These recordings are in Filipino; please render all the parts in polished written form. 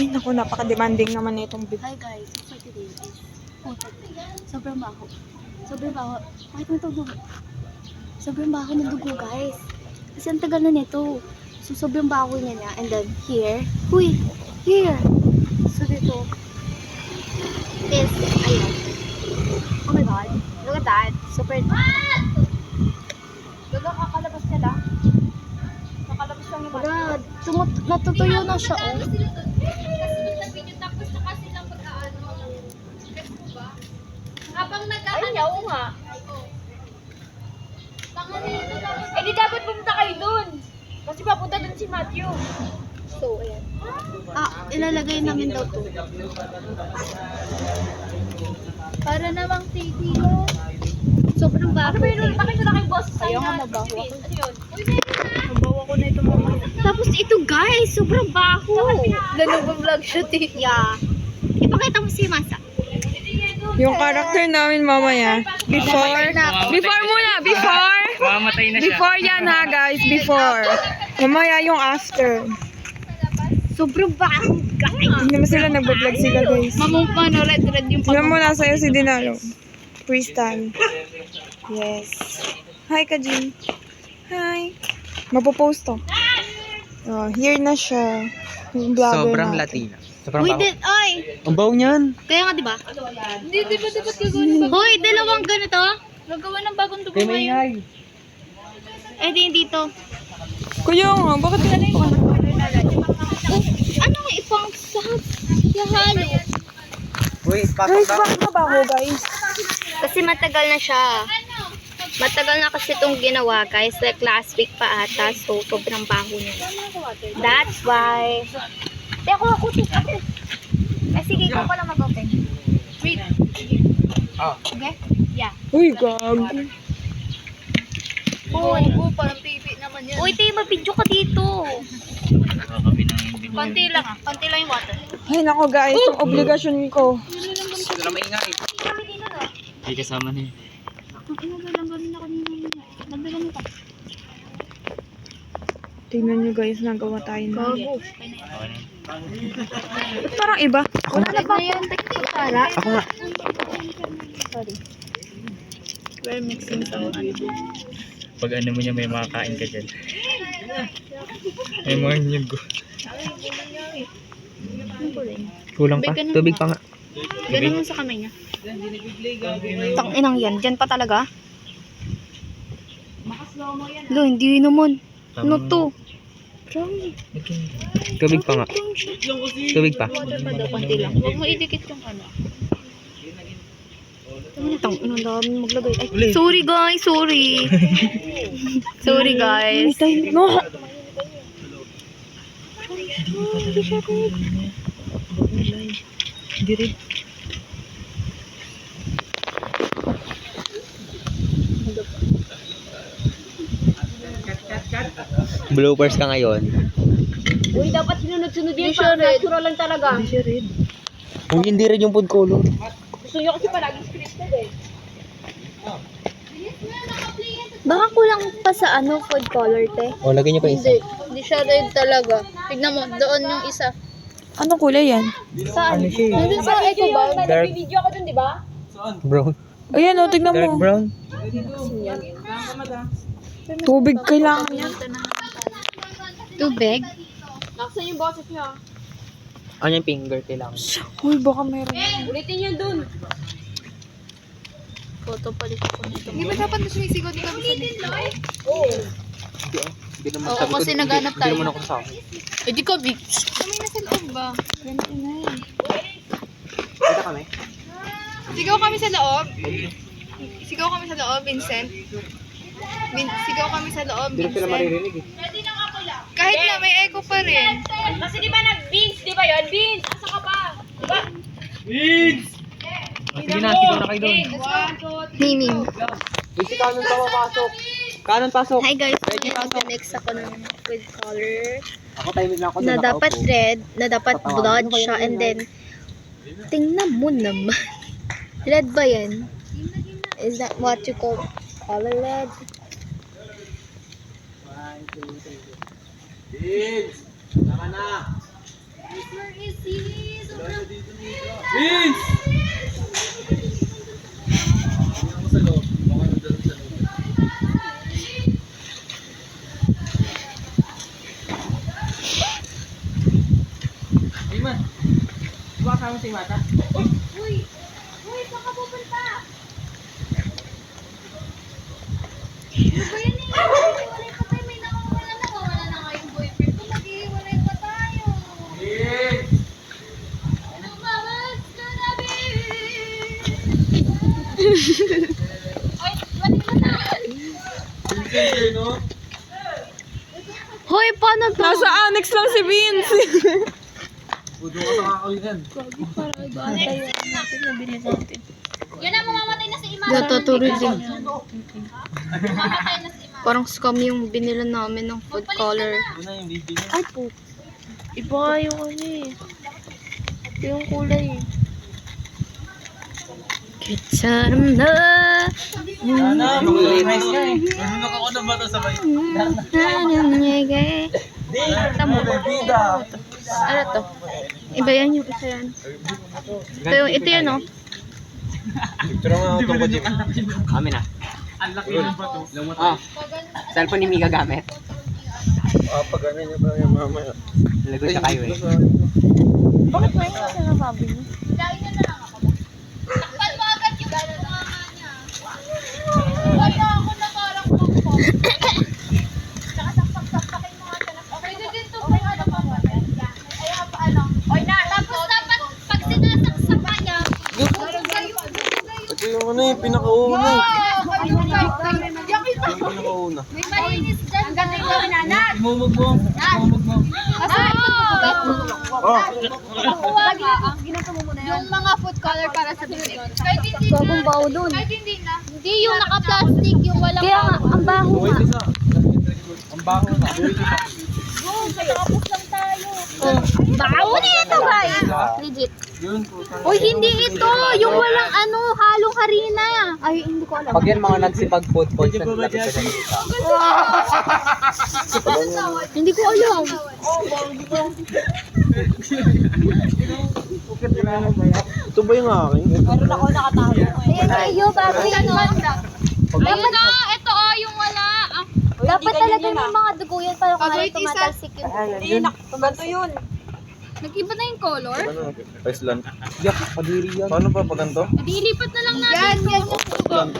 Ay, naku, napaka-demanding naman na itong video. Hi guys, for today is sobrang baho. Sobrang baho. Bakit mo ito dugo? Sobrang baho ng dugo guys. Kasi ang tagal na nito. So sobrang baho niya na. And then here. Huy! Here! So dito is, ayan. Oh my god. Look at that. Super. Gaga, kakalabas ka lang. Nakalabas lang yung God, natutuyo na siya oh. Tapos saka silang mag-aano. Gets mo ba? Habang naghahanap. Ay, oo nga. Eh, di dapat pumunta kayo dun. Kasi papunta dun si Matthew. So, ayan. Ilalagay namin daw to. Para namang titilo. Sobrang baho. Bakit wala kayong boss? Ayaw nga, mabaho ako. Ano yun? Mabaho ko na ito mamaya. Tapos ito guys, sobrang baho. Nag-vlog shoot eh. Yeah. Ipakita mo si Masa. Yung character namin mamaya. Before muna. Mamatay na siya. Before yan ha, guys. Before. Mamaya yung after. Sobrang baho guys. Hindi naman sila nag-vlog sila, guys. Mamumpa no, red yung Tignan mo na sa'yo si Dinalo. Freestyle. Yes. Hi, Kajin. Hi. Mapopost to. Oh, here na siya. Yung vlogger Sobrang natin. Latina. Sobrang Uy, baho. ay! Ang baho niyan. Kaya nga diba? Hindi, di ba dapat gagawin ng Hoy, dalawang ganito. gagawa ng bagong dugo Kaya ngayon? maingay. Eh, di dito. Kuya nga, bakit ka na Oh, ano nga ipang halo? Uy, Guys, pasok na. bakit mabaho, guys? Kasi matagal na siya. Matagal na kasi itong ginawa guys. Like last week pa ata. So, sobrang baho niya. That's why. Ako. Eh, sige, ikaw pala mag-open. Wait. Ah. Okay? Yeah. Uy, gag. Uy, Parang pipi naman yan. uy, tayo, mag-video ka dito. Konti lang ah. Konti lang yung water. Ay, nako, guys. Yung obligasyon ko. Wala maingay. Hindi kasama na eh. Tingnan nyo, guys. Nagawa tayo na. Bago. Parang iba. Wala na yan. Para. Ako nga. Sorry. We're mixing some ano. Pag ano mo niya, may makakain ka dyan. May mga nyugo. Kulang pa. Tubig pa nga. Ganun mo sa kamay niya. Tang inang yan. Diyan pa talaga. Lo, hindi naman. Ano to? Tubig pa nga. Tubig pa. Water pa daw, konti lang. Huwag mo idikit yung ano. Tang inang dami maglagay. Ay, sorry guys, sorry. Sorry guys. No! Hindi rin. Bloopers ka ngayon. Uy, dapat sinunod-sunod yan. Parang natural lang talaga. Hindi siya red. Kung hindi red yung food color. Gusto nyo kasi palagi scripted eh. Baka kulang pa sa ano, food color, te. O, lagyan niyo pa isa. Hindi siya red talaga. Tignan mo, doon yung isa. Anong kulay yan? Saan? Ano siya eh? Nandun sa eco ba? Dark Video ako dun, di ba? brown. Ayan, o. Tignan Dark mo. brown. Tubig kailangan niya. Tubig? Naksan yung boses niya. Ano yung finger kailangan? Uy, baka meron. Ulitin niyo dun. Photo palit ko nito. Di ba dapat na sumisigaw di kami sa dito? Hindi ah. Hindi naman Oo, sabi ko. kasi naghanap tayo. Hindi naman ako kasama. Eh di ka, Vic. Kami na sa loob ba? Kita kami? Sigaw kami sa loob. Sigaw kami sa loob, Vincent. Sigaw kami sa loob, Hindi sila Vincent. maririnig eh. Kahit na may echo pa rin. Kasi di ba nag-Vince? Di ba yun? Vince! Asa ka pa? Di ba? Sige na, sigaw na kayo doon. Miming. Si Kanon pa papasok. Kanon pasok. Hi guys, next ako ng food color. Ako timing lang ako Na doon, dapat nakaupo. red, na dapat blood siya, and then tingnan mo naman. Red ba yan? Is that what you call color red? Vince! Tama na! Where is he? Sobrang... Iman, buka kami si Mata. Uy! Uy, baka pupunta! Ano ba yan eh? Nag-iwalay pa tayo. May nawawala na nga yung boyfriend ko. Nag-iwalay pa tayo. Ano ba? What's gonna be? Ay, balik mo na! Hoy, paano to? Nasa annex lang si Vince. Budo ka sa kakalikan. Yan na, mamamatay na si Iman. Data tourism. Mamamatay na si Iman. Parang scam yung binila namin ng food color. Una yung video niya. Ay po. Iba yung ano eh. Ito yung kulay eh. Kitsaram na. Sana, mag-realize ka eh. Marunong ako na bata sabay. Tamo. Bida. Ano to? Iba yan yung isa yan. Ito yan oh. Picture nga ako tungkol dito. Kami na. Ang laki ng bato. Ah, cellphone ni Mika gamit. Pag ano niya ba yung mamaya. Lagot ka kayo eh. Bakit may nga sinasabi niyo? Dahil na lang ako. Takpan mo agad yung mama niya. Kaya ako na parang pangpong. Tsaka saksak-saksakin mo nga siya. Okay na din to. May ano pa ba? Ay, ano? Oy na, tapos dapat pag sinasaksak ka niya, Ito yung ano eh, pinakauna eh. Yakit Yung pinakauna. may malinis dyan. Ang ganda yung bananas. Imumog mo. Imumog mo. Oh, Yung mga food color para sa bibig. Kahit hindi na. Kahit hindi na. Hindi yung naka-plastic, yung walang Kaya nga, ang baho wait nga. isa. Ang baho na. Tapos lang tayo. Baho na ito guys. Legit. Yun po. Uy, hindi ito. Yung walang ano, halong harina. Ay, hindi ko alam. Pag yan mga nagsipag-food ports na lapit ka dyan. Hindi ko alam. Ito ba yung akin? Ayan kayo, bago yan o. Ayun na, ito yung wala. Dapat talaga may mga dugo yan para kung ano Wait, isa. tumatalsik yun. Nag-iba na yung color? Ano? Iceland. Yak, padiri yan. Paano pa pag ganito? Ilipat na lang natin.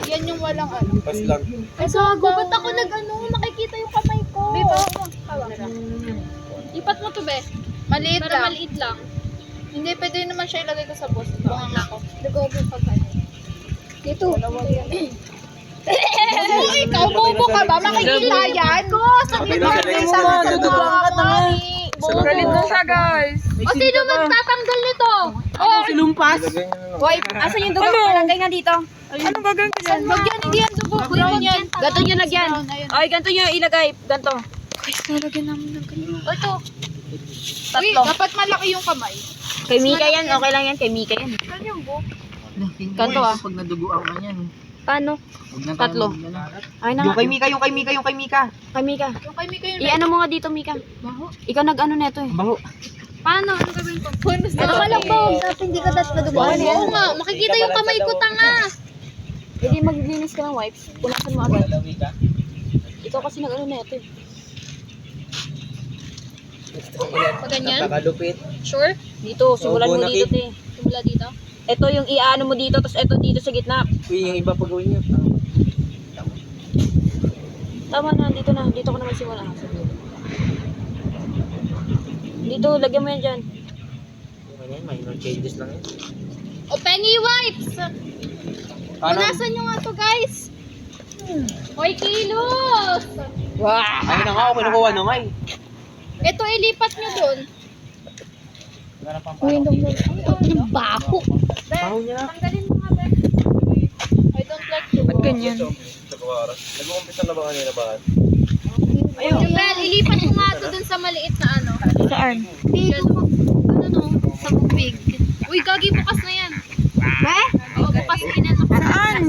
Yan yung walang ano. Iceland. Ay, gago, ba't ako makikita yung kamay ko? Dito. Lipat mo to, be. Maliit lang. Maliit lang. Hindi, pwede naman siya ilagay ko sa boss. Bungang ako. Nag-go pa kayo. Dito. Ikaw, bobo ka ba? Makikita yan. Patay na sila. Galit na siya, guys. O, sino magtatanggal nito? Silumpas. Ilagay niyo na lang. Hoy, asan yung dugo? Palagay nga dito. Anong gagawin ko dyan? Wag yan, hindi yan dugo. Brown yan. Ganto nyo lagyan. Ay, ganito nyo ilagay. Ganito. Guys, nalagyan namin ng ganyan. O, ito. Uy, dapat malaki yung kamay. Kay Mika yan, okay lang yan. Kay Mika yan. Saan yung buhok? Ganto ah. Pag naduguan ka niyan. Paano? Huwag na Tatlo. Ay na. Yung kay Mika, yung kay Mika, yung kay Mika. Kay Mika. Yung kay Mika yun. I-ano mo nga dito, Mika. Ikaw nag-ano neto eh. Baho. Paano? Ano gawin ko? Nakakalambog. Dapat hindi ka dapat madubuan. Oo nga, makikita yung kamay ko, tanga. Hindi maglinis ka ng wipes. Punasan mo agad. Ikaw kasi nag-ano neto eh. Pag ganyan? Nakalupit. Sure? Dito, simulan mo dito te. Simula dito? Ito yung i-ano mo dito, tapos ito dito sa gitna. Uy, yung iba pag gawin niyo. Tama na, dito na. Dito ko na magsimula. Dito, lagyan mo yan dyan. Minor changes lang yun. O, penny wipes! Punasan nyo nga to, guys. Hoy, kilos! Ayun na nga ako, kinukuha na may. Ito, ilipat nyo dun. Ang baho. Baho niya. Tanggalin mo nga, Ben. I don't like to. Ba't ganyan? Sa kawaras. Nag-uumpisa na ba kanina ba? Ayun. Bel, ilipat mo nga to dun sa maliit na ano. Saan? Ano no? Sa bubig. Uy, gagi, bukas na yan. Eh? Oo, bukas na yan. Saan?